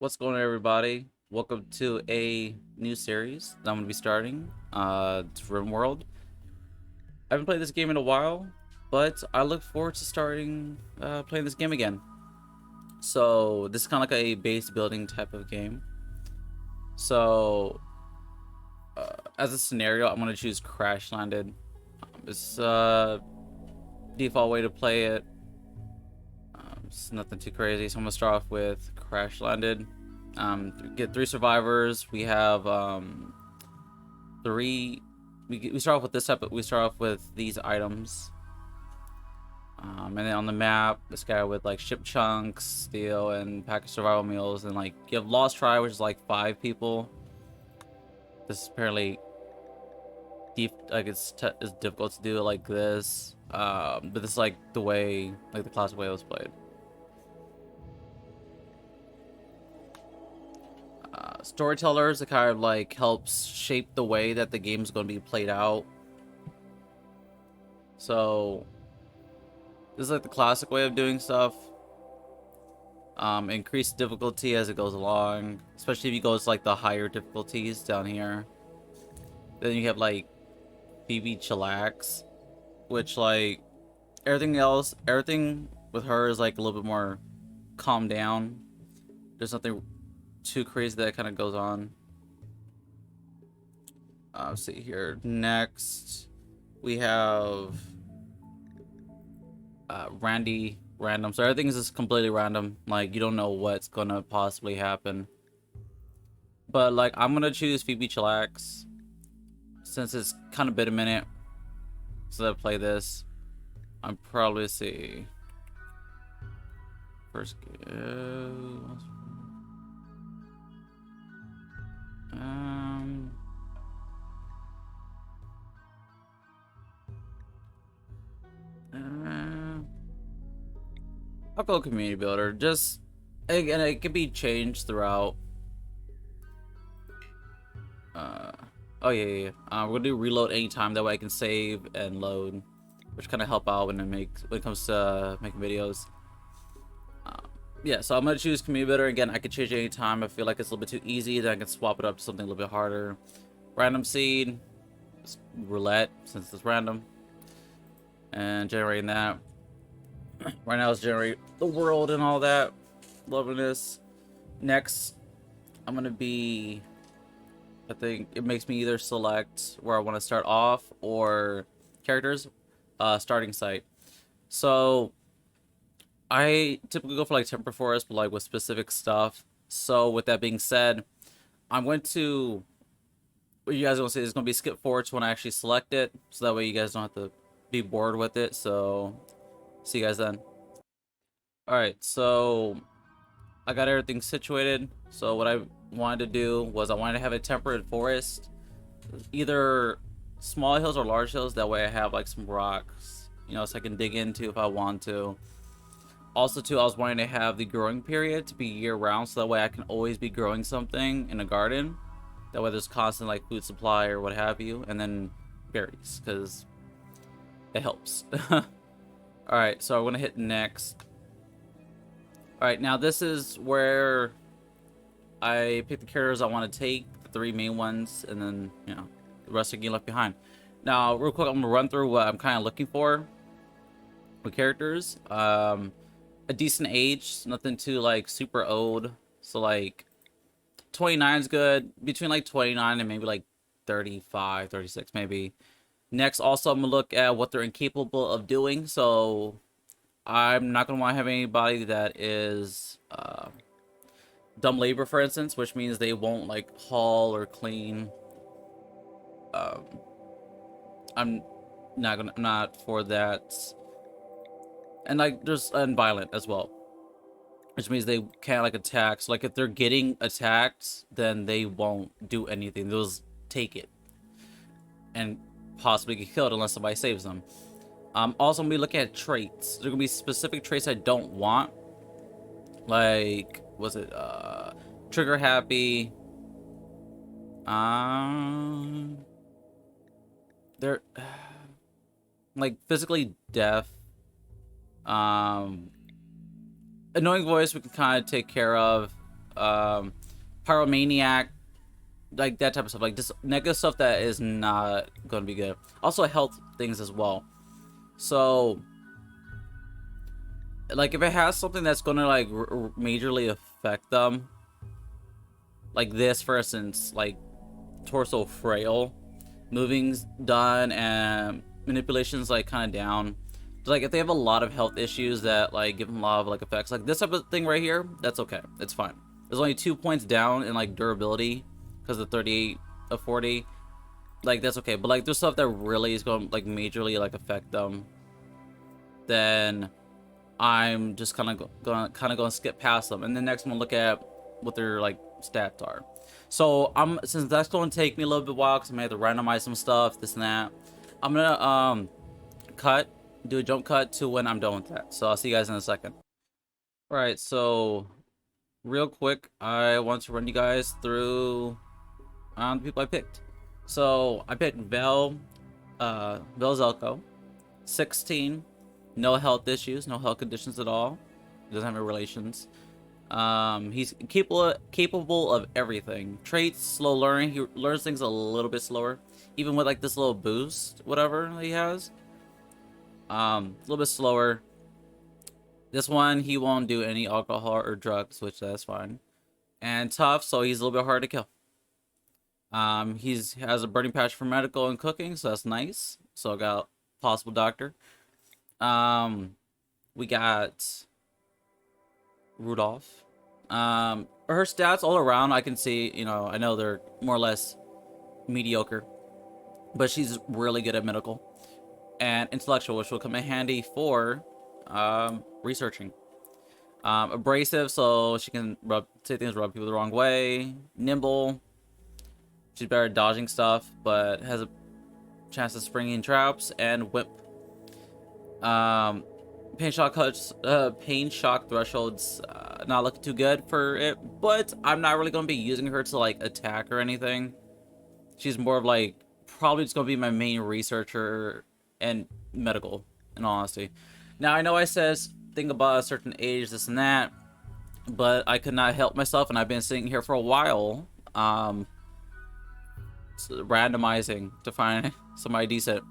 What's going on, everybody? Welcome to a new series that I'm going to be starting. It's Rimworld. I haven't played this game in a while, but I look forward to starting playing this game again. So this is kind of like a base building type of game. So as a scenario, I'm going to choose Crash Landed. It's default way to play it. It's nothing too crazy. So I'm going to start off with Crash Landed. Get 3 survivors. We have 3. We start off with this type. We start off with these items, and then on the map, this guy with like ship chunks, steel, and pack of survival meals, and like you have Lost Try, which is like 5 people. This is apparently deep. Like it's difficult to do it like this, but this is like the way, like the classic way it was played. Storytellers, it kind of like helps shape the way that the game's going to be played out. So this is like the classic way of doing stuff. Increase difficulty as it goes along, especially if you go to like the higher difficulties down here. Then you have like BB Chillax, which like everything with her is like a little bit more calmed down. There's nothing too crazy that kind of goes on. Let's see here. Next, we have random. So everything is just completely random. Like you don't know what's gonna possibly happen. But like I'm gonna choose Phoebe Chillax since it's kind of been a minute since I play this. I'm probably see first. I'll go community builder. Just again, it can be changed throughout. Oh yeah. We're gonna do reload anytime. That way I can save and load, which kind of help out when it comes to making videos. Yeah, so I'm gonna choose community builder again. I can change it anytime. I feel like it's a little bit too easy. Then I can swap it up to something a little bit harder. Random seed, roulette since it's random, and generating that. Right now it's generate the world and all that. Loving this. Next, I'm gonna be. I think it makes me either select where I want to start off or characters, starting site. So I typically go for like Temper Forest, but like with specific stuff. So with that being said, I'm going to. What you guys are gonna say is gonna be skip forward to when I actually select it, so that way you guys don't have to be bored with it. So see you guys then. All right, so I got everything situated. So what I wanted to do was I wanted to have a temperate forest, either small hills or large hills. That way I have like some rocks, so I can dig into if I want to. Also, too, I was wanting to have the growing period to be year-round, so that way I can always be growing something in a garden. That way there's constant like food supply or what have you, and then berries, because it helps. Alright, so I'm going to hit next. Alright, now this is where I pick the characters I want to take, the 3 main ones, and then, the rest are getting left behind. Now, real quick, I'm going to run through what I'm kind of looking for with characters. A decent age, nothing too like super old. So like 29 is good, between like 29 and maybe like 35, 36 maybe. Next, also I'm gonna look at what they're incapable of doing. So I'm not gonna want to have anybody that is dumb labor, for instance, which means they won't like haul or clean. um I'm not for that. And like there's violent as well, which means they can't like attack. So like if they're getting attacked, then they won't do anything. They'll just take it and possibly get killed unless somebody saves them. Also, I'm gonna be looking at traits. There are gonna be specific traits I don't want. Like, was it trigger happy? They're like physically deaf. Annoying voice we can kind of take care of. pyromaniac, like that type of stuff, like just negative stuff that is not going to be good. Also health things as well. So like if it has something that's going to like majorly affect them, like this for instance, like torso frail, moving's done, and manipulation's like kind of down. Like if they have a lot of health issues that like give them a lot of like effects, like this type of thing right here, that's okay, it's fine. There's only 2 points down in like durability because of 38 of 40, like that's okay. But like there's stuff that really is going to like majorly like affect them, then I'm just kind of going to skip past them, and then next I'm gonna look at what their like stats are. So since that's going to take me a little bit while because I may have to randomize some stuff, this and that, I'm gonna do a jump cut to when I'm done with that. So I'll see you guys in a second. All right, so real quick, I want to run you guys through the people I picked. So I picked Velzelko, 16, no health issues, no health conditions at all. He doesn't have any relations. He's capable of everything. Traits, slow learning. He learns things a little bit slower, even with like this little boost, whatever he has. A little bit slower. This one, he won't do any alcohol or drugs, which that's fine. And tough, so he's a little bit hard to kill. He has a burning passion for medical and cooking, so that's nice. So I got possible doctor. We got Rudolph. Her stats all around, I can see, you know, I know they're more or less mediocre, but she's really good at medical and intellectual, which will come in handy for researching. Abrasive, so she can say things, rub people the wrong way. Nimble, she's better at dodging stuff, but has a chance of springing traps. And whip. Pain shock thresholds, not looking too good for it, but I'm not really going to be using her to like attack or anything. She's more of like probably just going to be my main researcher and medical, in all honesty. Now I know I says think about a certain age, this and that, but I could not help myself, and I've been sitting here for a while randomizing to find somebody decent.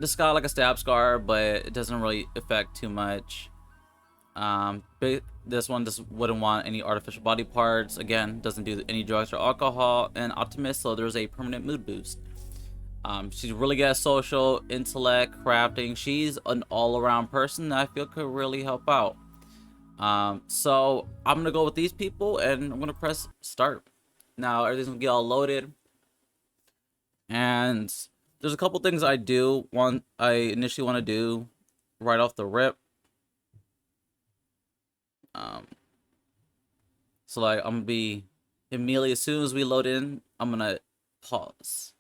This got like a stab scar, but it doesn't really affect too much. But this one just wouldn't want any artificial body parts. Again, doesn't do any drugs or alcohol. And Optimist, so there's a permanent mood boost. She's really good at social, intellect, crafting. She's an all-around person that I feel could really help out. So I'm gonna go with these people, and I'm gonna press start. Now everything's gonna get all loaded, and there's a couple things I initially want to do right off the rip. So like I'm gonna be immediately as soon as we load in, I'm gonna pause.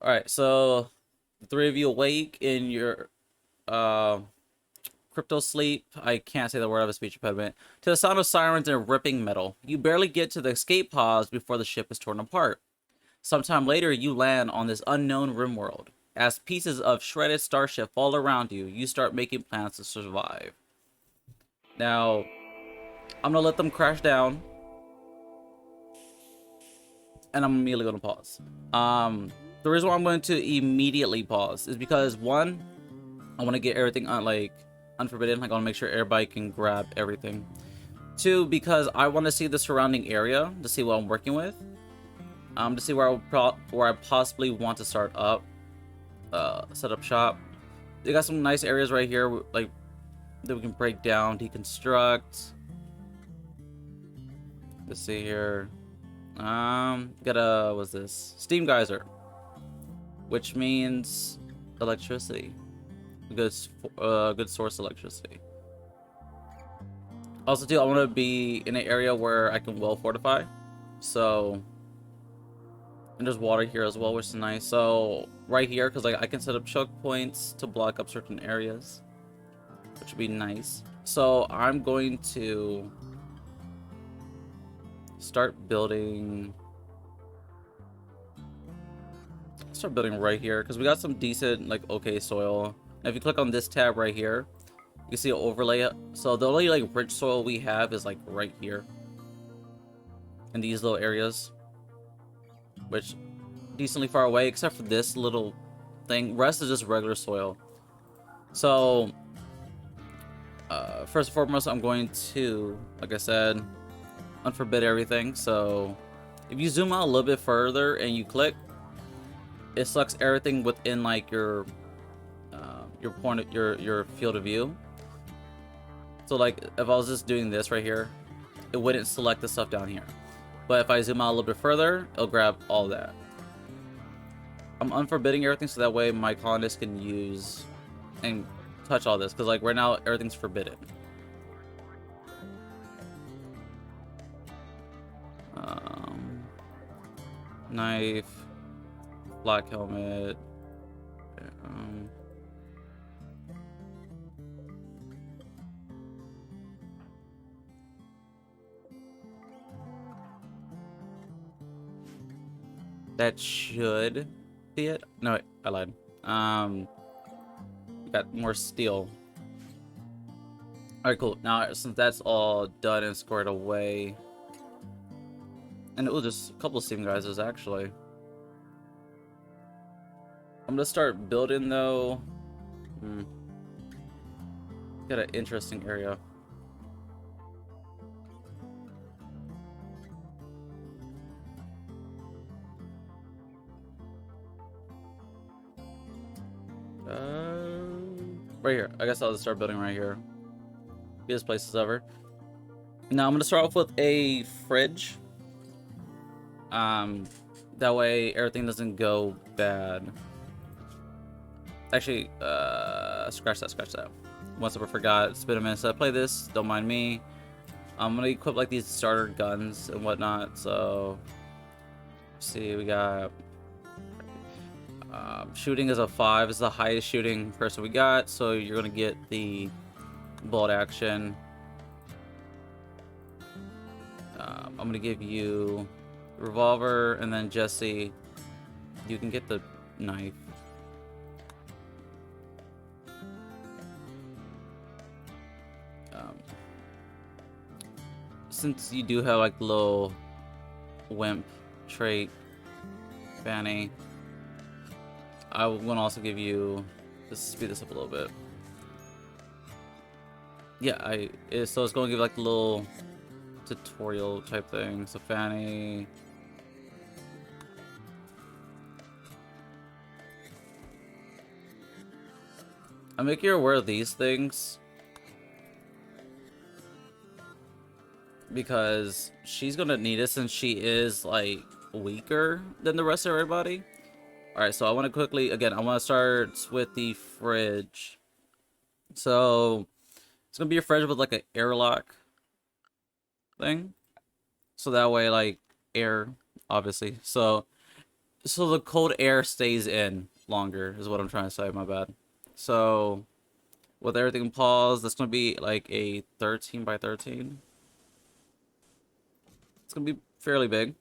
All right, so the three of you awake in your crypto sleep. I can't say the word, of a speech impediment. To the sound of sirens and ripping metal, you barely get to the escape pods before the ship is torn apart. Sometime later, you land on this unknown Rimworld. As pieces of shredded starship fall around you, you start making plans to survive. Now, I'm gonna let them crash down, and I'm immediately gonna pause. The reason why I'm going to immediately pause is because one, I want to get everything unforbidden. Like I want to make sure everybody can grab everything. Two, because I want to see the surrounding area to see what I'm working with. To see where I possibly want to start up, set up shop. They got some nice areas right here, like that we can break down, deconstruct. Let's see here. Got a what's this? Steam geyser, which means electricity. Good source of electricity. Also, too, I want to be in an area where I can well fortify. So. And there's water here as well, which is nice. So right here, because like I can set up choke points to block up certain areas, which would be nice. So I'm going to start building. Right here because we got some decent okay soil. Now if you click on this tab right here, You can see an overlay. So the only like rich soil we have is like right here in these little areas, which decently far away, except for this little thing. Rest is just regular soil. So first and foremost, I'm going to, like I said, unforbid everything. So if you zoom out a little bit further and you click, it selects everything within like your point of your field of view. So like if I was just doing this right here, it wouldn't select the stuff down here. But if I zoom out a little bit further, it'll grab all that. I'm unforbidding everything so that way my colonists can use and touch all this, because like right now everything's forbidden. Knife, black helmet. That should be it. No, wait, I lied. Got more steel. Alright, cool. Now, since that's all done and squared away, and it was just a couple of steam geysers, actually. I'm gonna start building, though. Got an interesting area. Right here. I guess I'll just start building right here. Biggest places ever. Now I'm gonna start off with a fridge. That way everything doesn't go bad. Actually, scratch that. Once I forgot, it's been a minute since I played this. Don't mind me. I'm gonna equip like these starter guns and whatnot. So, let's see, we got shooting is a 5. Is the highest shooting person we got. So you're gonna get the bolt action. I'm gonna give you revolver, and then Jesse, you can get the knife. Since you do have like the little wimp trait, Fanny, I want to also give you, let's speed this up a little bit. Yeah, so it's going to give like a little tutorial type thing. So Fanny, I'll make you aware of these things because she's gonna need it since she is like weaker than the rest of everybody. All right, so I want to quickly, again, I want to start with the fridge. So it's gonna be a fridge with like an airlock thing, so that way like air, obviously, so the cold air stays in longer is what I'm trying to say. My bad. So with everything paused, that's gonna be like a 13 by 13. It's gonna be fairly big,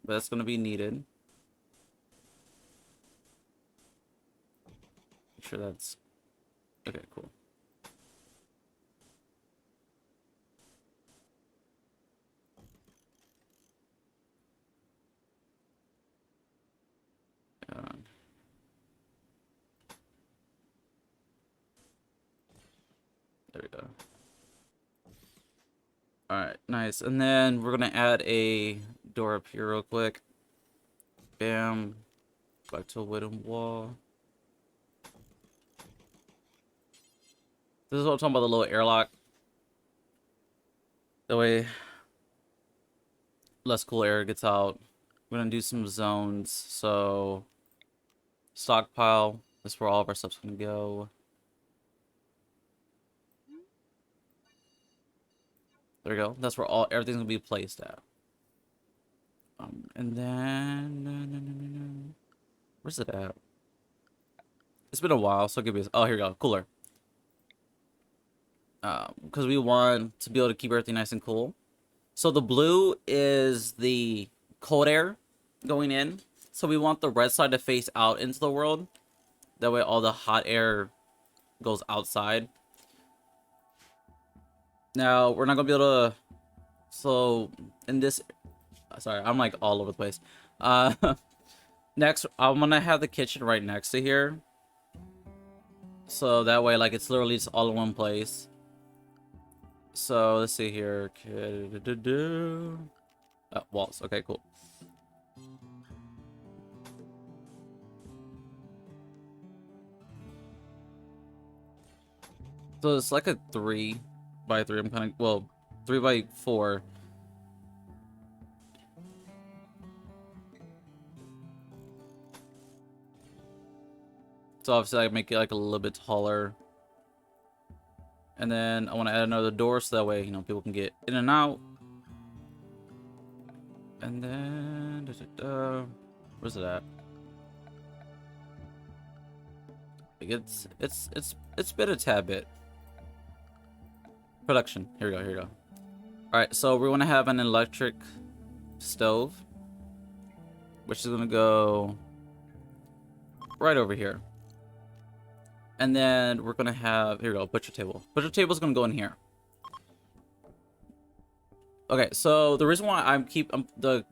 but that's gonna be needed. Make sure that's okay. Cool. There we go. Alright, nice. And then we're gonna add a door up here real quick. Bam. Back to a wooden wall. This is what I'm talking about, the little airlock. That way less cool air gets out. We're gonna do some zones. So stockpile, that's where all of our stuff's gonna go. There we go. That's where everything's gonna be placed at. And then where's it at? It's been a while, so give me. Oh, here we go. Cooler. Because we want to be able to keep everything nice and cool. So the blue is the cold air going in. So we want the red side to face out into the world. That way all the hot air goes outside. Now we're not gonna be able to. So in this, sorry, I'm like all over the place. Uh, next, I'm gonna have the kitchen right next to here, so that way, like, it's literally just all in one place. So let's see here. Walls. Okay, cool. So it's like a 3x3. I'm kind of, well, 3x4. So obviously I make it like a little bit taller. And then I want to add another door so that way, you know, people can get in and out. And then where's it at? Like it's been a tad bit. Production. Here we go, here we go. Alright, so we want to have an electric stove, which is gonna go right over here. And then we're gonna have, here we go, butcher table. Butcher table's gonna go in here. Okay, so the reason why the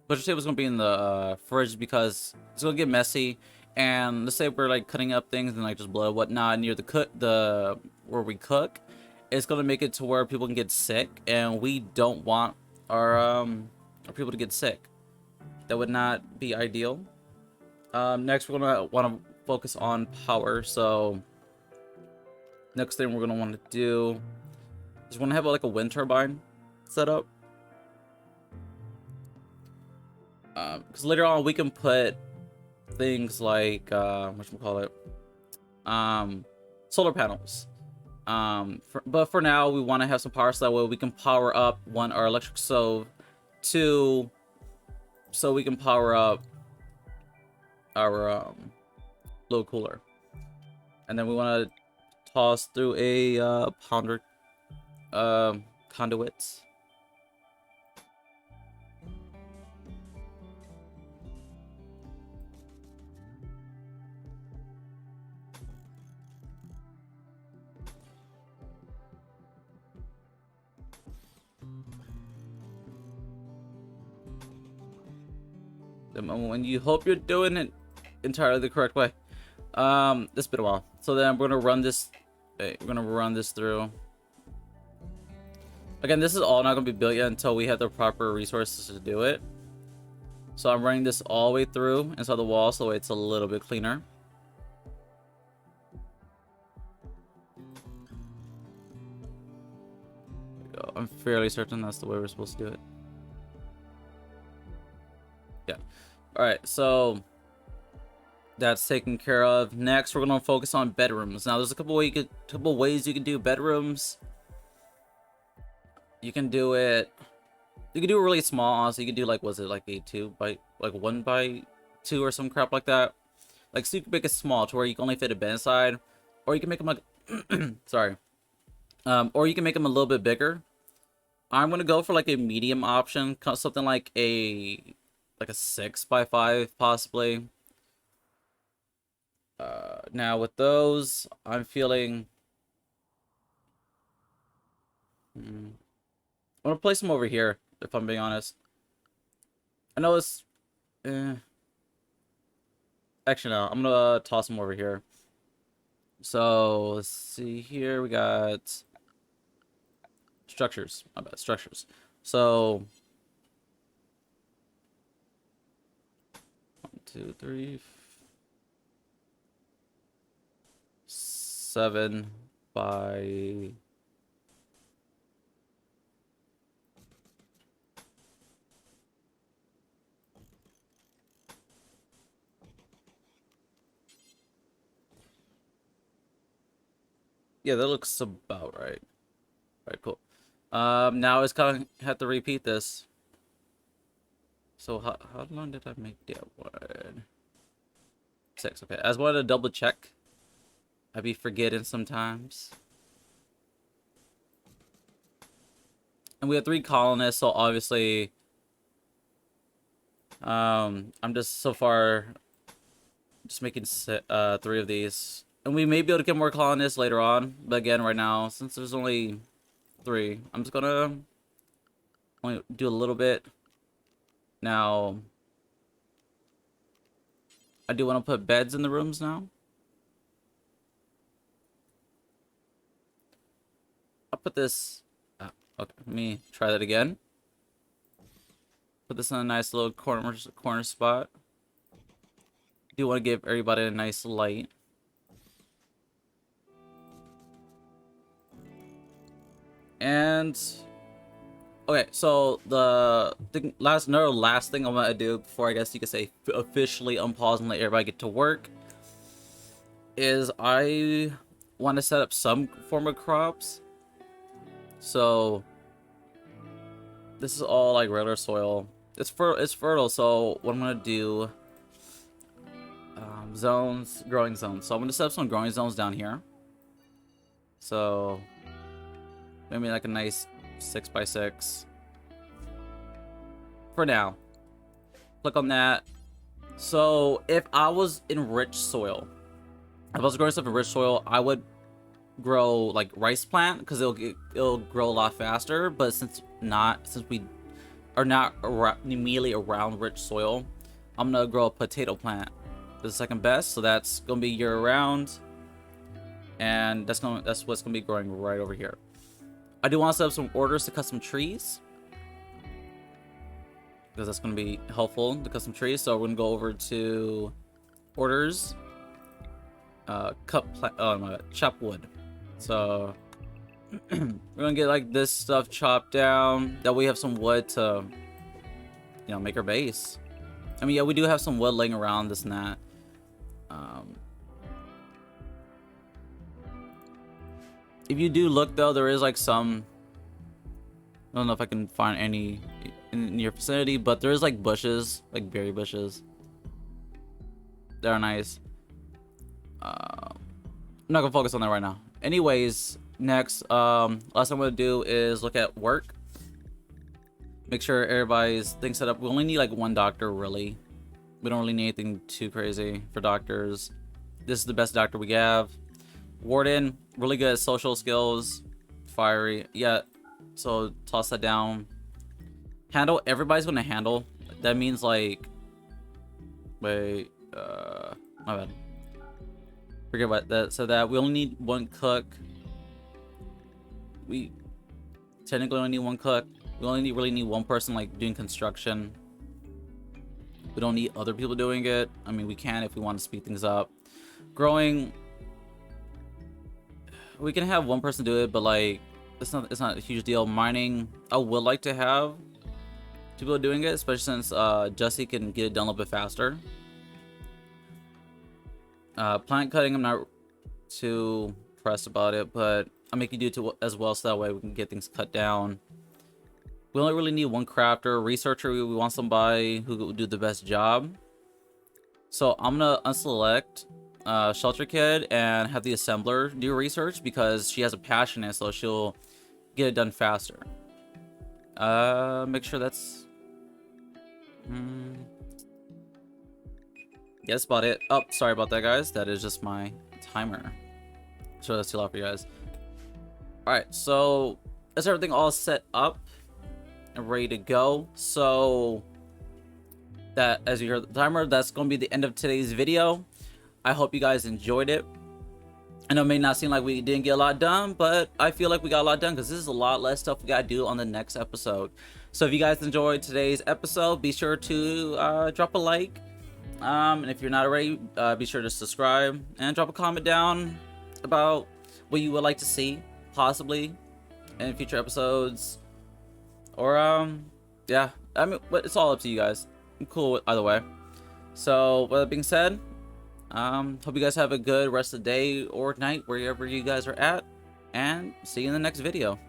butcher table's gonna be in the fridge is because it's gonna get messy. And let's say we're like cutting up things and like just blood, whatnot near the where we cook, it's gonna make it to where people can get sick, and we don't want our people to get sick. That would not be ideal. Next, we're gonna want to focus on power. So next thing we're gonna want to do is we're gonna have like a wind turbine set up. Because later on we can put things like whatchamacallit, solar panels. But for now we want to have some power so that way we can power up our electric stove, two, so we can power up our low cooler. And then we want to toss through a pounder conduits. The moment when you hope you're doing it entirely the correct way. This been a while. So then we're gonna run this. We're gonna run this through. Again, this is all not gonna be built yet until we have the proper resources to do it. So I'm running this all the way through inside the wall, so it's a little bit cleaner. There we go. I'm fairly certain that's the way we're supposed to do it. Yeah. All right. So that's taken care of. Next, we're gonna focus on bedrooms. Now, there's a couple ways you can do bedrooms. You can do it. You can do it really small. Honestly, you can do like, was it like a 1x2 or some crap like that. Like, so you can make it small to where you can only fit a bed inside, or you can make them like, sorry, or you can make them a little bit bigger. I'm gonna go for like a medium option, something like a 6x5 possibly. Now with those, I'm feeling. I'm gonna place them over here, if I'm being honest. I know it's. Actually, no. I'm gonna toss them over here. So let's see here. We got structures. My bad, structures. So 1, 2, 3, 7 by. Yeah, that looks about right. Alright, cool. Now it's kind of have to repeat this. So how long did I make that one? 6. Okay, I just wanted to double check. I be forgetting sometimes. And we have 3 colonists, so obviously, I'm just so far just making 3 of these. And we may be able to get more colonists later on, but again, right now, since there's only 3. I'm just gonna only do a little bit. Now, I do want to put beds in the rooms now. I'll put this... okay, let me try that again. Put this in a nice little corner spot. Do want to give everybody a nice light. And okay, so the last thing I'm gonna do before I guess you could say officially unpause and let everybody get to work is I want to set up some form of crops. So this is all like regular soil. It's fertile. So what I'm gonna do, growing zones. So I'm gonna set up some growing zones down here. So maybe like a nice 6x6 for now. Click on that. So if I was in rich soil, if I was growing stuff in rich soil, I would grow like rice plant because it'll grow a lot faster. But since we are not immediately around rich soil, I'm gonna grow a potato plant. The second best, so that's gonna be year round, and that's what's gonna be growing right over here. I do want to set up some orders to cut some trees because that's going to be helpful to cut some trees. So we're going to go over to orders, chop wood. So we're going to get like this stuff chopped down. That we have some wood to, make our base. I mean, yeah, we do have some wood laying around, this and that. If you do look though, there is like some, I don't know if I can find any in your vicinity, but there is like bushes, like berry bushes. They're nice. I'm not gonna focus on that right now. Anyways, next, last thing I'm gonna do is look at work. Make sure everybody's things set up. We only need like 1 doctor, really. We don't really need anything too crazy for doctors. This is the best doctor we have. Warden, really good at social skills. Fiery, yeah. So toss that down. Handle, everybody's gonna handle. That means like, wait, my bad. Forget about that. So that we only need 1 cook. We technically only need 1 cook. We only really need 1 person like doing construction. We don't need other people doing it. I mean, we can if we want to speed things up. Growing, we can have 1 person do it, but like it's not a huge deal. Mining, I would like to have 2 people doing it, especially since Jesse can get it done a little bit faster. Plant cutting, I'm not too pressed about it, but I'll make you do it as well, so that way we can get things cut down. We only really need 1 crafter. Researcher, we want somebody who will do the best job. So I'm gonna unselect Shelter Kid and have the assembler do research because she has a passion in it, so she'll get it done faster. Make sure that's yeah, that's about it. Oh, sorry about that, guys. That is just my timer. So that's too loud for you guys. All right, so that's everything all set up and ready to go. So that, as you heard the timer, that's gonna be the end of today's video. I hope you guys enjoyed it. I know it may not seem like we didn't get a lot done, but I feel like we got a lot done because this is a lot less stuff we gotta do on the next episode. So if you guys enjoyed today's episode, be sure to drop a like. And if you're not already, be sure to subscribe and drop a comment down about what you would like to see possibly in future episodes. Or yeah, I mean, but it's all up to you guys. I'm cool with either way. So with that being said, hope you guys have a good rest of the day or night wherever you guys are at, and see you in the next video.